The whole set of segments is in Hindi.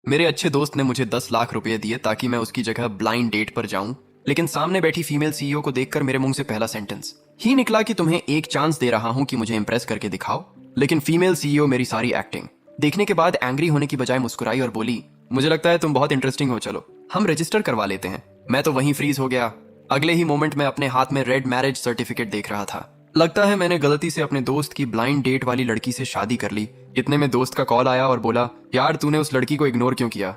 मेरे अच्छे दोस्त ने मुझे 10 लाख रुपए दिए ताकि मैं उसकी जगह ब्लाइंड डेट पर जाऊं, लेकिन सामने बैठी फीमेल सीईओ को देखकर मेरे मुंह से पहला सेंटेंस ही निकला कि तुम्हें एक चांस दे रहा हूं कि मुझे इंप्रेस करके दिखाओ। लेकिन फीमेल सीईओ मेरी सारी एक्टिंग देखने के बाद एंग्री होने की बजाय मुस्कुराई और बोली, मुझे लगता है तुम बहुत इंटरेस्टिंग हो, चलो हम रजिस्टर करवा लेते हैं। मैं तो वहीं फ्रीज हो गया। अगले ही मोमेंट में अपने हाथ में रेड मैरिज सर्टिफिकेट देख रहा था। लगता है मैंने गलती से अपने दोस्त की ब्लाइंड डेट वाली लड़की से शादी कर ली। इतने में दोस्त का कॉल आया और बोला, यार तूने उस लड़की को इग्नोर क्यों किया?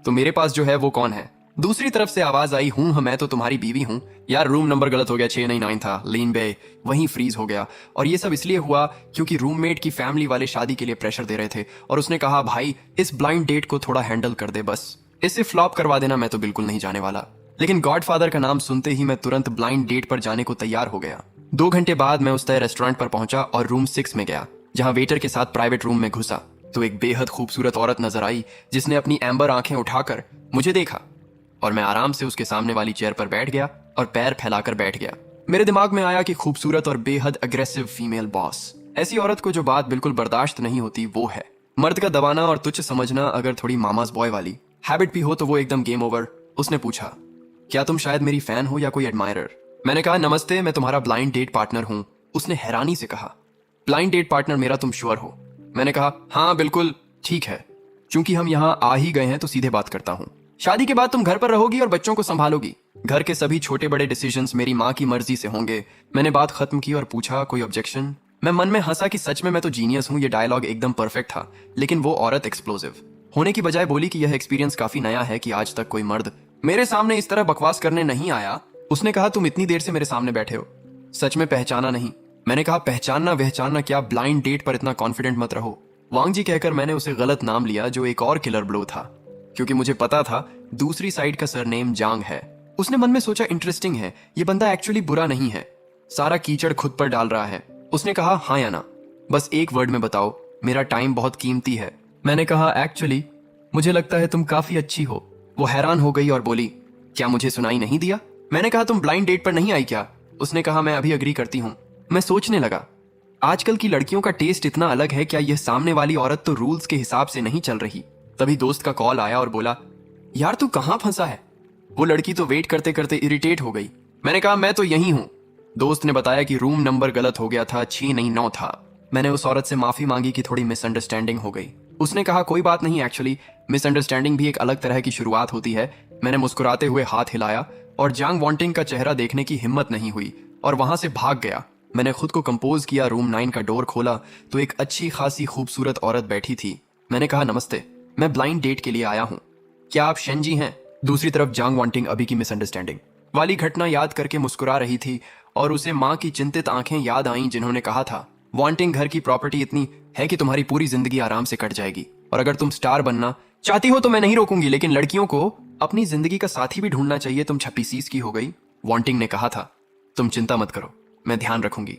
तो मेरे पास जो है वो कौन है? दूसरी तरफ से आवाज आई, हूं मैं तो तुम्हारी बीवी हूं। यार रूम नंबर गलत हो गया, 699 था, लीन बे। वहीं फ्रीज हो गया। और ये सब इसलिए हुआ क्योंकि रूममेट की फैमिली वाले शादी के लिए प्रेशर दे रहे थे और उसने कहा, भाई इस ब्लाइंड डेट को थोड़ा हैंडल कर दे, बस इसे फ्लॉप करवा देना, मैं तो बिल्कुल नहीं जाने वाला। लेकिन गॉडफादर का नाम सुनते ही मैं तुरंत ब्लाइंड डेट पर जाने को तैयार हो गया। 2 घंटे बाद मैं उस तय रेस्टोरेंट पर पहुंचा और रूम 6 में गया, जहां वेटर के साथ प्राइवेट रूम में घुसा तो एक बेहद खूबसूरत औरत नजर आई जिसने अपनी एम्बर आंखें उठाकर मुझे देखा और मैं आराम से उसके सामने वाली चेयर पर बैठ गया और पैर फैलाकर बैठ गया। मेरे दिमाग में आया कि खूबसूरत और बेहद अग्रेसिव फीमेल बॉस, ऐसी औरत को जो बात बिल्कुल बर्दाश्त नहीं होती वो है। मर्द का दबाना और तुच्छ समझना अगर थोड़ी मामाज बॉय वाली हैबिट भी हो तो वो एकदम गेम ओवर। उसने पूछा, क्या तुम शायद मेरी फैन हो या कोई एडमायरर? मैंने कहा, नमस्ते, मैं तुम्हारा ब्लाइंड डेट पार्टनर हूं। उसने हैरानी से कहा, ब्लाइंड डेट पार्टनर मेरा, तुम श्योर हो? मैंने कहा, हाँ बिल्कुल ठीक है, क्योंकि हम यहाँ आ ही गए हैं तो सीधे बात करता हूँ। शादी के बाद तुम घर पर रहोगी और बच्चों को संभालोगी। घर के सभी छोटे बड़े डिसीजंस मेरी माँ की मर्जी से होंगे। मैंने बात खत्म की और पूछा, कोई ऑब्जेक्शन? मैं मन में हंसा कि सच में मैं तो जीनियस हूँ, ये डायलॉग एकदम परफेक्ट था। लेकिन वो औरत एक्सप्लोसिव होने की बजाय बोली कि यह एक्सपीरियंस काफी नया है कि आज तक कोई मर्द मेरे सामने इस तरह बकवास करने नहीं आया। उसने कहा, तुम इतनी देर से मेरे सामने बैठे हो, सच में पहचाना नहीं? मैंने कहा, पहचानना वहचानना क्या, ब्लाइंड डेट पर इतना कॉन्फिडेंट मत रहो। वांग जी कहकर मैंने उसे गलत नाम लिया जो एक और किलर ब्लो था, क्योंकि मुझे पता था दूसरी साइड का सरनेम जांग है। उसने मन में सोचा, इंटरेस्टिंग है, ये बंदा एक्चुअली बुरा नहीं है, सारा कीचड़ खुद पर डाल रहा है। उसने कहा, हाँ या ना, बस एक वर्ड में बताओ, मेरा टाइम बहुत कीमती है। मैंने कहा, एक्चुअली मुझे लगता है तुम काफी अच्छी हो। वो हैरान हो गई और बोली, क्या मुझे सुनाई नहीं दिया? मैंने कहा, तुम ब्लाइंड डेट पर नहीं आई क्या? उसने कहा, मैं अभी अग्री करती हूँ। मैं सोचने लगा, आजकल की लड़कियों का टेस्ट इतना अलग है, क्या यह सामने वाली औरत तो रूल्स के हिसाब से नहीं चल रही? तभी दोस्त का कॉल आया और बोला, यार तू कहाँ फंसा है? वो लड़की तो वेट करते करते इरिटेट हो गई। मैंने कहा, मैं तो यही हूँ। दोस्त ने बताया कि रूम नंबर गलत हो गया था, 699 था। मैंने उस औरत से माफी मांगी कि थोड़ी मिसअंडरस्टैंडिंग हो गई। उसने कहा, कोई बात नहीं, एक्चुअली मिसअंडरस्टैंडिंग भी एक अलग तरह की शुरुआत होती है। मैंने मुस्कुराते हुए हाथ हिलाया और जांग वांटिंग का चेहरा देखने की हिम्मत नहीं हुई और वहां से भाग गया। मैंने खुद को कंपोज किया, रूम 9 का डोर खोला तो एक अच्छी खासी खूबसूरत औरत बैठी थी। मैंने कहा, नमस्ते, मैं ब्लाइंड डेट के लिए आया हूँ, क्या आप शेंजी हैं? दूसरी तरफ जांग वांटिंग अभी की मिसअंडरस्टैंडिंग वाली घटना याद करके मुस्कुरा रही थी और उसे माँ की चिंतित आंखें याद आईं जिन्होंने कहा था, वांटिंग घर की प्रॉपर्टी इतनी है कि तुम्हारी पूरी जिंदगी आराम से कट जाएगी, और अगर तुम स्टार बनना चाहती हो तो मैं नहीं रोकूंगी, लेकिन लड़कियों को अपनी जिंदगी का साथी भी ढूंढना चाहिए। तुम 26 की हो गई। वांटिंग ने कहा था, तुम चिंता मत करो, मैं ध्यान रखूंगी,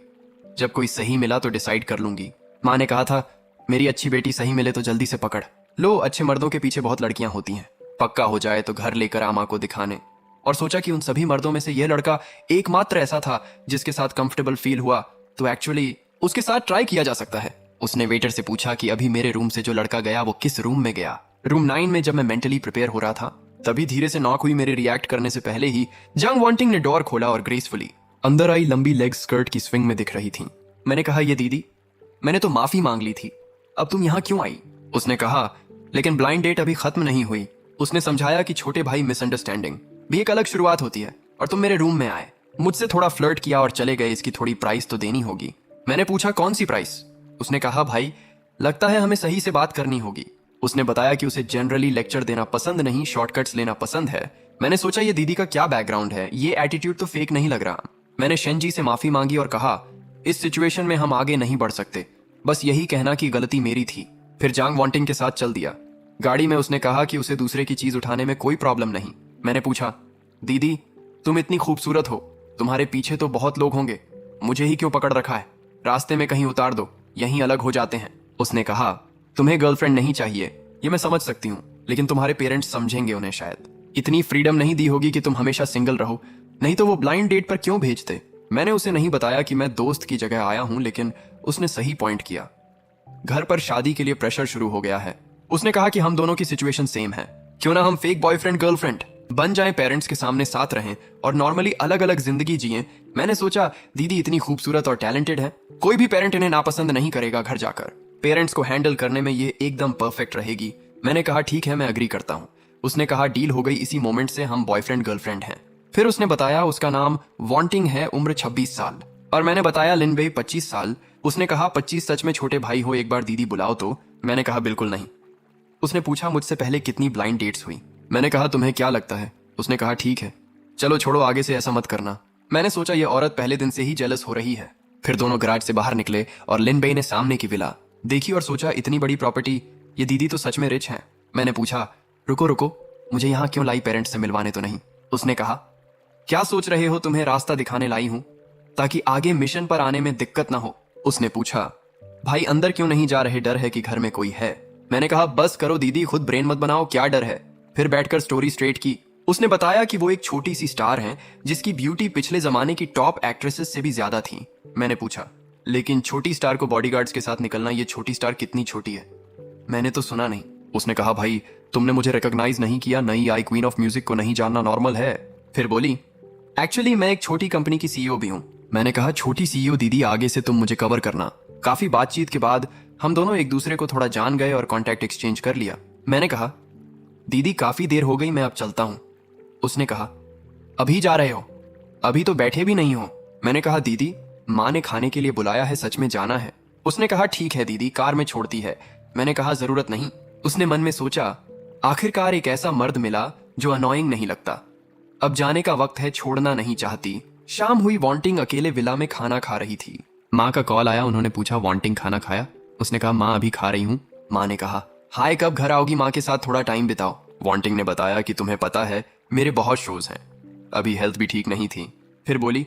जब कोई सही मिला तो डिसाइड कर लूंगी। माँ ने कहा था, मेरी अच्छी बेटी सही मिले तो जल्दी से पकड़ लो, अच्छे मर्दों के पीछे बहुत लड़कियां होती हैं, पक्का हो जाए तो घर लेकर आ माँ को दिखाने। और सोचा कि उन सभी मर्दों में से यह लड़का एकमात्र ऐसा था जिसके साथ कंफर्टेबल फील हुआ, तो एक्चुअली उसके साथ ट्राई किया जा सकता है। उसने वेटर से पूछा कि अभी मेरे रूम से जो लड़का गया वो किस रूम में गया। रूम 9 में। जब मैं मेंटली प्रिपेयर हो रहा था तभी धीरे से नॉक हुई। मेरे रिएक्ट करने से पहले ही जंग वांटिंग ने डोर खोला और ग्रेसफुली अंदर आई, लंबी लेग स्कर्ट की स्विंग में दिख रही थी। मैंने कहा, ये दीदी, मैंने तो माफी मांग ली थी, अब तुम यहाँ क्यों आई? उसने कहा, लेकिन ब्लाइंड डेट अभी खत्म नहीं हुई। उसने समझाया कि छोटे भाई, मिसअंडरस्टैंडिंग भी एक अलग शुरुआत होती है, और तुम मेरे रूम में आए, मुझसे थोड़ा फ्लर्ट किया और चले गए, इसकी थोड़ी प्राइस तो देनी होगी। मैंने पूछा, कौन सी प्राइस? उसने कहा, भाई लगता है हमें सही से बात करनी होगी। उसने बताया कि उसे जनरली लेक्चर देना पसंद नहीं, शॉर्टकट्स लेना पसंद है। मैंने सोचा, ये दीदी का क्या बैकग्राउंड है, ये एटीट्यूड तो फेक नहीं लग रहा। मैंने शेंजी से माफी मांगी और कहा, इस सिचुएशन में हम आगे नहीं बढ़ सकते, बस यही कहना कि गलती मेरी थी। फिर जांग वांटिंग के साथ चल दिया। गाड़ी में उसने कहा कि उसे दूसरे की चीज उठाने में कोई प्रॉब्लम नहीं। मैंने पूछा, दीदी तुम इतनी खूबसूरत हो, तुम्हारे पीछे तो बहुत लोग होंगे, मुझे ही क्यों पकड़ रखा है? रास्ते में कहीं उतार दो, यहीं अलग हो जाते हैं। उसने कहा, तुम्हें गर्लफ्रेंड नहीं चाहिए, ये मैं समझ सकती हूँ, लेकिन तुम्हारे पेरेंट्स समझेंगे उन्हें, शायद इतनी फ्रीडम नहीं दी होगी कि तुम हमेशा सिंगल रहो, नहीं तो वो ब्लाइंड डेट पर क्यों भेजते? मैंने उसे नहीं बताया कि मैं दोस्त की जगह आया हूं, लेकिन उसने सही पॉइंट किया। घर पर शादी के लिए प्रेशर शुरू हो गया है, उसने कहा कि हम दोनों की सिचुएशन सेम है, क्यों ना हम फेक बॉयफ्रेंड गर्लफ्रेंड बन जाएं, पेरेंट्स के सामने साथ रहें और नॉर्मली अलग अलग जिंदगी जिएं। मैंने सोचा दीदी इतनी खूबसूरत और टैलेंटेड है, कोई भी पेरेंट इन्हें नापसंद नहीं करेगा। घर जाकर पेरेंट्स को हैंडल करने में ये एकदम परफेक्ट रहेगी। मैंने कहा ठीक है, मैं अग्री करता हूँ। उसने कहा डील हो गई, इसी मोमेंट से हम बॉयफ्रेंड गर्लफ्रेंड हैं। फिर उसने बताया उसका नाम वांटिंग है, उम्र 26 साल, और मैंने बताया लिनबे 25 साल। उसने कहा 25 सच में छोटे भाई हो, एक बार दीदी बुलाओ तो। मैंने कहा बिल्कुल नहीं। उसने पूछा मुझसे पहले कितनी ब्लाइंड डेट्स हुई। मैंने कहा तुम्हें क्या लगता है? उसने कहा ठीक है, चलो छोड़ो, आगे से ऐसा मत करना। मैंने सोचा ये औरत पहले दिन से ही जेलस हो रही है। फिर दोनों गैराज से बाहर निकले और लिनबे ने सामने की विला देखी और सोचा इतनी बड़ी प्रॉपर्टी, ये दीदी तो सच में रिच है। मैंने पूछा रुको रुको, मुझे यहाँ क्यों लाई, पेरेंट्स से मिलवाने तो नहीं? उसने कहा क्या सोच रहे हो, तुम्हें रास्ता दिखाने लाई हूं ताकि आगे मिशन पर आने में दिक्कत ना हो। उसने पूछा भाई अंदर क्यों नहीं जा रहे, डर है कि घर में कोई है? मैंने कहा बस करो दीदी, खुद ब्रेन मत बनाओ, क्या डर है? फिर बैठकर स्टोरी स्ट्रेट की। उसने बताया कि वो एक छोटी सी स्टार हैं जिसकी ब्यूटी पिछले जमाने की टॉप एक्ट्रेसेस से भी ज्यादा थी। मैंने पूछा लेकिन छोटी स्टार को बॉडीगार्ड्स के साथ निकलना, ये छोटी स्टार कितनी छोटी है? मैंने तो सुना नहीं। उसने कहा भाई तुमने मुझे रिकॉग्नाइज नहीं किया, नई आई क्वीन ऑफ म्यूजिक को नहीं जानना नॉर्मल है। फिर बोली एक्चुअली मैं एक छोटी कंपनी की सीईओ भी हूं। मैंने कहा छोटी सीईओ दीदी, आगे से तुम मुझे कवर करना। काफी बातचीत के बाद हम दोनों एक दूसरे को थोड़ा जान गए और कांटेक्ट एक्सचेंज कर लिया। मैंने कहा दीदी काफी देर हो गई, मैं अब चलता हूं। उसने कहा अभी जा रहे हो? अभी तो बैठे भी नहीं हो। मैंने कहा दीदी माँ ने खाने के लिए बुलाया है, सच में जाना है। उसने कहा ठीक है दीदी, कार में छोड़ती है। मैंने कहा जरूरत नहीं। उसने मन में सोचा आखिरकार एक ऐसा मर्द मिला जो अनोइंग नहीं लगता। अब जाने का वक्त है, छोड़ना नहीं चाहती। शाम हुई, वांटिंग अकेले विला में खाना खा रही थी। माँ का कॉल आया, उन्होंने पूछा वांटिंग खाना खाया? उसने कहा माँ अभी खा रही हूँ। माँ ने कहा हाय कब घर आओगी, माँ के साथ थोड़ा टाइम बिताओ। वांटिंग ने बताया कि तुम्हें पता है मेरे बहुत शोज हैं, अभी हेल्थ भी ठीक नहीं थी। फिर बोली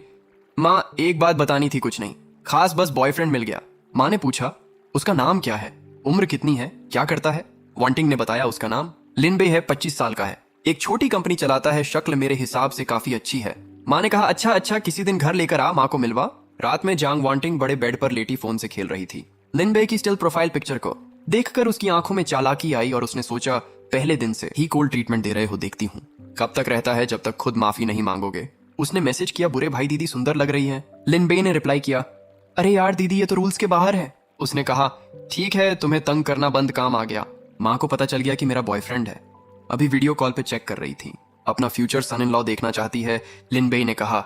माँ एक बात बतानी थी, कुछ नहीं खास, बस बॉयफ्रेंड मिल गया। माँ ने पूछा उसका नाम क्या है, उम्र कितनी है, क्या करता है? वांटिंग ने बताया उसका नाम लिनबे है, 25 साल का है, एक छोटी कंपनी चलाता है, शक्ल मेरे हिसाब से काफी अच्छी है। माँ ने कहा अच्छा अच्छा, किसी दिन घर लेकर आ, माँ को मिलवा। रात में जांग वांटिंग बड़े बेड पर लेटी फोन से खेल रही थी। लिनबे की स्टिल प्रोफाइल पिक्चर को देखकर उसकी आंखों में चालाकी आई और उसने सोचा पहले दिन से ही कोल्ड ट्रीटमेंट दे रहे हो, देखती हूँ कब तक रहता है जब तक खुद माफी नहीं मांगोगे। उसने मैसेज किया बुरे भाई दीदी सुंदर लग रही है। लिनबे ने रिप्लाई किया अरे यार दीदी ये तो रूल्स के बाहर है। उसने कहा ठीक है, तुम्हें तंग करना बंद, काम आ गया। माँ को पता चल गया कि मेरा बॉयफ्रेंड है। अभी वीडियो कॉल पे चेक कर रही थी, अपना फ्यूचर सन इन लॉ देखना चाहती है। लिनबे ने कहा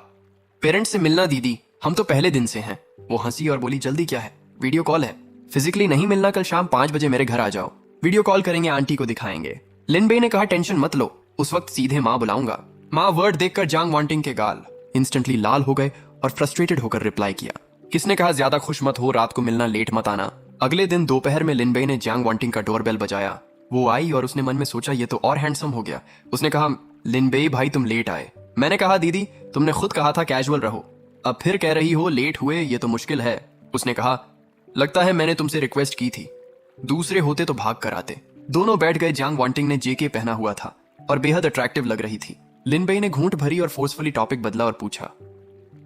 पेरेंट्स से मिलना दीदी, हम तो पहले दिन से हैं। वो हंसी और बोली जल्दी क्या है, वीडियो कॉल है, फिजिकली नहीं मिलना, कल शाम 5 बजे मेरे घर आ जाओ, वीडियो कॉल करेंगे, आंटी को दिखाएंगे। लिनबे ने कहा टेंशन मत लो, उस वक्त सीधे माँ बुलाऊंगा। माँ वर्ड देखकर जांग वांटिंग के गाल इंस्टेंटली लाल हो गए और फ्रस्ट्रेटेड होकर रिप्लाई किया किसने कहा ज्यादा खुश मत हो, रात को मिलना, लेट मत आना। अगले दिन दोपहर में लिनबे ने जांग वांटिंग का डोरबेल बजाया। वो आई और उसने मन में सोचा ये तो और हैंडसम हो गया। उसने कहा लिनबे भाई तुम लेट आए। मैंने कहा दीदी तुमने खुद कहा था कैजुअल रहो, अब फिर कह रही हो लेट हुए, ये तो मुश्किल है। उसने कहा लगता है मैंने तुमसे रिक्वेस्ट की थी, दूसरे होते तो भाग कर आते। दोनों बैठ गए। जांग वांटिंग ने जेके पहना हुआ था और बेहद अट्रैक्टिव लग रही थी। लिनबे ने घूंट भरी और फोर्सफुली टॉपिक बदला और पूछा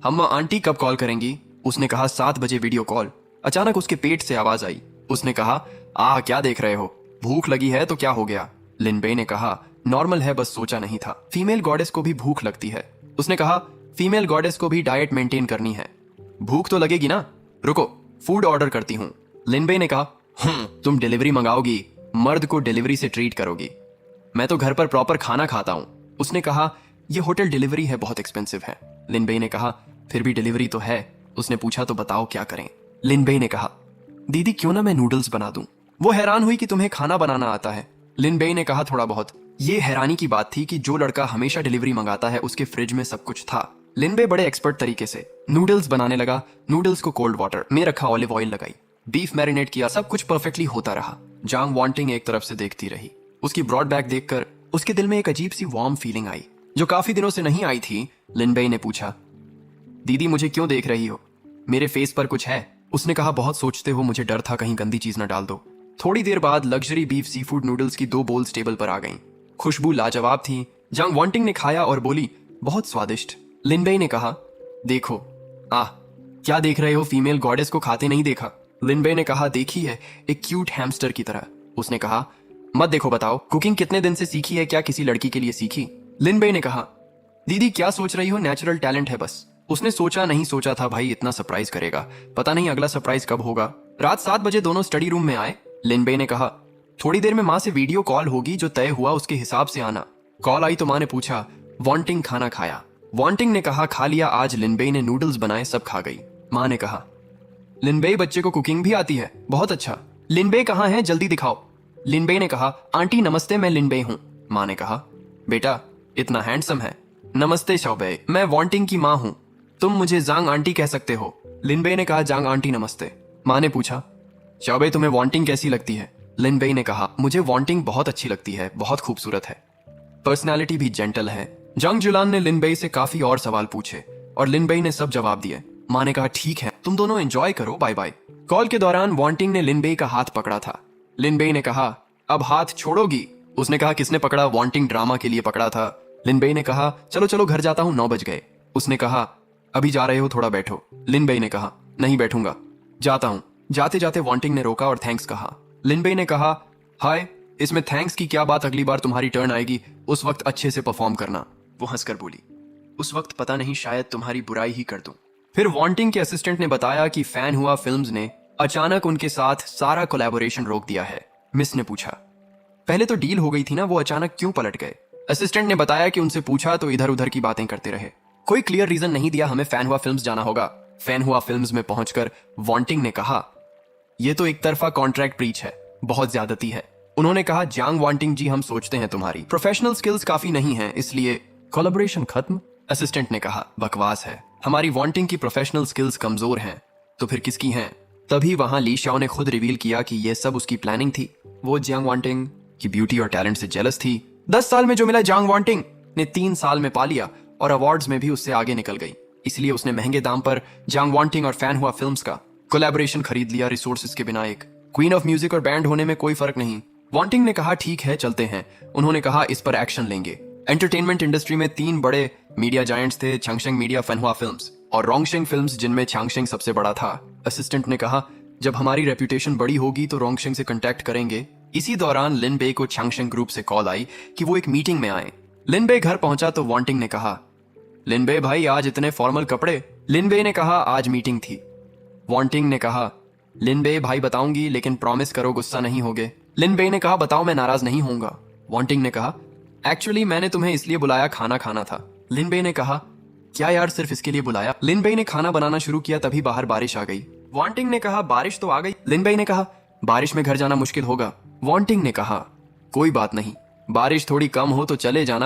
हम आंटी कब कॉल करेंगी? उसने कहा 7 बजे वीडियो कॉल। अचानक उसके पेट से आवाज आई। उसने कहा क्या देख रहे हो, भूख लगी है तो क्या हो गया? लिनबे ने कहा नॉर्मल है, बस सोचा नहीं था फीमेल गॉडेस को भी भूख लगती है। उसने कहा फीमेल गॉडेस को भी डाइट मेंटेन करनी है, भूख तो लगेगी ना, रुको फूड ऑर्डर करती हूँ। लिनबे ने कहा तुम डिलीवरी मंगाओगी, मर्द को डिलीवरी से ट्रीट करोगी, मैं तो घर पर प्रॉपर खाना खाता हूँ। उसने कहा यह होटल डिलीवरी है, बहुत एक्सपेंसिव है। लिनबे ने कहा फिर भी डिलीवरी तो है। उसने पूछा तो बताओ क्या करें? लिनबे ने कहा दीदी क्यों ना मैं नूडल्स बना दूं। वो हैरान हुई कि तुम्हें खाना बनाना आता है। लिनबे ने कहा थोड़ा बहुत। ये हैरानी की बात थी कि जो लड़का हमेशा डिलीवरी मंगाता है उसके फ्रिज में सब कुछ था। लिनबे बड़े एक्सपर्ट तरीके से नूडल्स बनाने लगा। नूडल्स को कोल्ड वाटर में रखा, ऑलिव ऑयल लगाई, बीफ मैरिनेट किया, सब कुछ परफेक्टली होता रहा। जांग वांटिंग एक तरफ से देखती रही। उसकी ब्रॉड बैक देखकर उसके दिल में एक अजीब सी वार्म फीलिंग आई जो काफी दिनों से नहीं आई थी। लिनबे ने पूछा दीदी मुझे क्यों देख रही हो, मेरे फेस पर कुछ है? उसने कहा बहुत सोचते हो, मुझे डर था कहीं गंदी चीज न डाल दो। थोड़ी देर बाद luxury beef sea food noodles की 2 बोल्स टेबल पर आ गईं। खुशबू लाजवाब थी। जांग वांटिंग ने खाया और बोली बहुत स्वादिष्ट। लिनबे ने कहा देखो क्या देख रहे हो, फीमेल गॉडेस को खाते नहीं देखा? लिनबे ने कहा देखी है, एक क्यूट हैमस्टर की तरह। उसने कहा मत देखो, बताओ कुकिंग कितने दिन से सीखी है, क्या किसी लड़की के लिए सीखी? लिनबे ने कहा, दीदी क्या सोच रही हो, नेचुरल टैलेंट है बस। उसने सोचा नहीं सोचा था भाई इतना सरप्राइज करेगा, पता नहीं अगला सरप्राइज कब होगा। रात 7 बजे दोनों स्टडी रूम में आए। लिनबे ने कहा, थोड़ी देर में माँ से वीडियो कॉल होगी, जो तय हुआ उसके हिसाब से आना। कॉल आई तो माँ ने पूछा, वांटिंग खाना खाया? वांटिंग ने कहा, खा लिया, आज लिनबे ने नूडल्स बनाए, सब खा गई। माँ ने कहा, लिनबे बच्चे को कुकिंग भी आती है, बहुत अच्छा। लिनबे कहाँ है, जल्दी दिखाओ। लिनबे ने कहा, आंटी नमस्ते, मैं लिनबे हूँ। माँ ने कहा, बेटा इतना हैंडसम है। नमस्ते शौबे, मैं वांटिंग की माँ हूँ, तुम मुझे जांग आंटी कह सकते हो। लिनबे ने कहा, जांग आंटी नमस्ते। माँ ने पूछा, शौबे तुम्हें वांटिंग कैसी लगती है? लिनबे ने कहा, मुझे वांटिंग बहुत अच्छी लगती है, बहुत खूबसूरत है, पर्सनालिटी भी जेंटल है। जंग जुलान ने लिनबे से काफी और सवाल पूछे और लिनबे ने सब जवाब दिए। माँ ने कहा, ठीक है, तुम दोनों एंजॉय करो, बाय बाय। कॉल के दौरान वांटिंग ने लिनबे का हाथ पकड़ा था। लिनबे ने कहा, अब हाथ छोड़ोगी? उसने कहा, किसने पकड़ा? वांटिंग ड्रामा के लिए पकड़ा था। लिनबे ने कहा, चलो चलो घर जाता हूँ, 9 बज गए। उसने कहा, अभी जा रहे हो, थोड़ा बैठो। लिनबे ने कहा, नहीं बैठूंगा, जाता हूँ। जाते जाते वांटिंग ने रोका और थैंक्स कहा। लिनबे ने कहा, हाय, इसमें थैंक्स की क्या बात, अगली बार तुम्हारी टर्न आएगी, उस वक्त अच्छे से परफॉर्म करना। वो हंसकर बोली, उस वक्त पता नहीं, शायद तुम्हारी बुराई ही कर दूं। फिर वांटिंग के असिस्टेंट ने बताया कि फैन हुआ फिल्म्स ने अचानक उनके साथ सारा कोलैबोरेशन रोक दिया है। मिस ने पूछा, पहले तो डील हो गई थी ना, वो अचानक क्यों पलट गए? असिस्टेंट ने बताया कि उनसे पूछा तो इधर उधर की बातें करते रहे, कोई क्लियर रीजन नहीं दिया, हमें फैन हुआ फिल्म्स जाना होगा। फैन हुआ फिल्म्स में पहुंचकर वांटिंग ने कहा, यह तो एक तरफा कॉन्ट्रैक्ट ब्रीच है, बहुत ज्यादती है। उन्होंने कहा, जांग वांटिंग जी, हम सोचते हैं तुम्हारी प्रोफेशनल स्किल्स काफी नहीं है, इसलिए कोलैबोरेशन खत्म। असिस्टेंट ने कहा, बकवास है, हमारी वांटिंग की प्रोफेशनल स्किल्स कमजोर हैं, तो फिर किसकी हैं? तभी वहां ली शाओ ने खुद रिवील किया कि यह सब उसकी प्लानिंग थी। वो जांग वांटिंग की ब्यूटी और टैलेंट से जेलस थी। 10 साल में जो मिला जांग वांटिंग ने 3 साल में पा लिया और अवार्ड्स में भी उससे आगे निकल गई। इसलिए उसने महंगे दाम पर जांग वांटिंग और फैन हुआ फिल्म्स का कोलैबोरेशन खरीद लिया, रिसोर्सेज के बिना। एक क्वीन ऑफ म्यूजिक और बैंड होने में कोई फर्क नहीं। वांटिंग ने कहा, ठीक है चलते हैं। उन्होंने कहा, इस पर एक्शन लेंगे। एंटरटेनमेंट इंडस्ट्री में 3 बड़े मीडिया जायंट्स थे, छंगशेंग मीडिया, फनहुआ फिल्म्स और रोंगशेंग फिल्म्स, जिनमें छंगशेंग सबसे बड़ा था। असिस्टेंट ने कहा, जब हमारी रेपुटेशन बड़ी होगी तो रोंगशेंग से कांटेक्ट करेंगे। इसी दौरान लिनबे को छंगशेंग ग्रुप से कॉल आई कि वो एक मीटिंग में आए। लिनबे घर पहुंचा तो वांटिंग ने कहा, लिनबे भाई आज इतने फॉर्मल कपड़े? लिनबे ने कहा, आज मीटिंग थी। वांटिंग ने कहा, लिनबे भाई बताऊंगी, लेकिन प्रॉमिस करो गुस्सा नहीं होगे। लिनबे ने कहा, बताओ, मैं नाराज नहीं होऊंगा। वांटिंग ने कहा, एक्चुअली मैंने तुम्हें इसलिए बुलाया, खाना खाना था। लिनबे ने कहा, क्या यार, सिर्फ इसके लिए बुलाया? लिनबे ने खाना बनाना शुरू किया, तभी बाहर बारिश आ गई। वांटिंग ने कहा, बारिश तो आ गई। लिनबे ने कहा, बारिश में घर जाना मुश्किल होगा। वांटिंग ने कहा, कोई बात नहीं, बारिश थोड़ी कम हो तो चले जाना।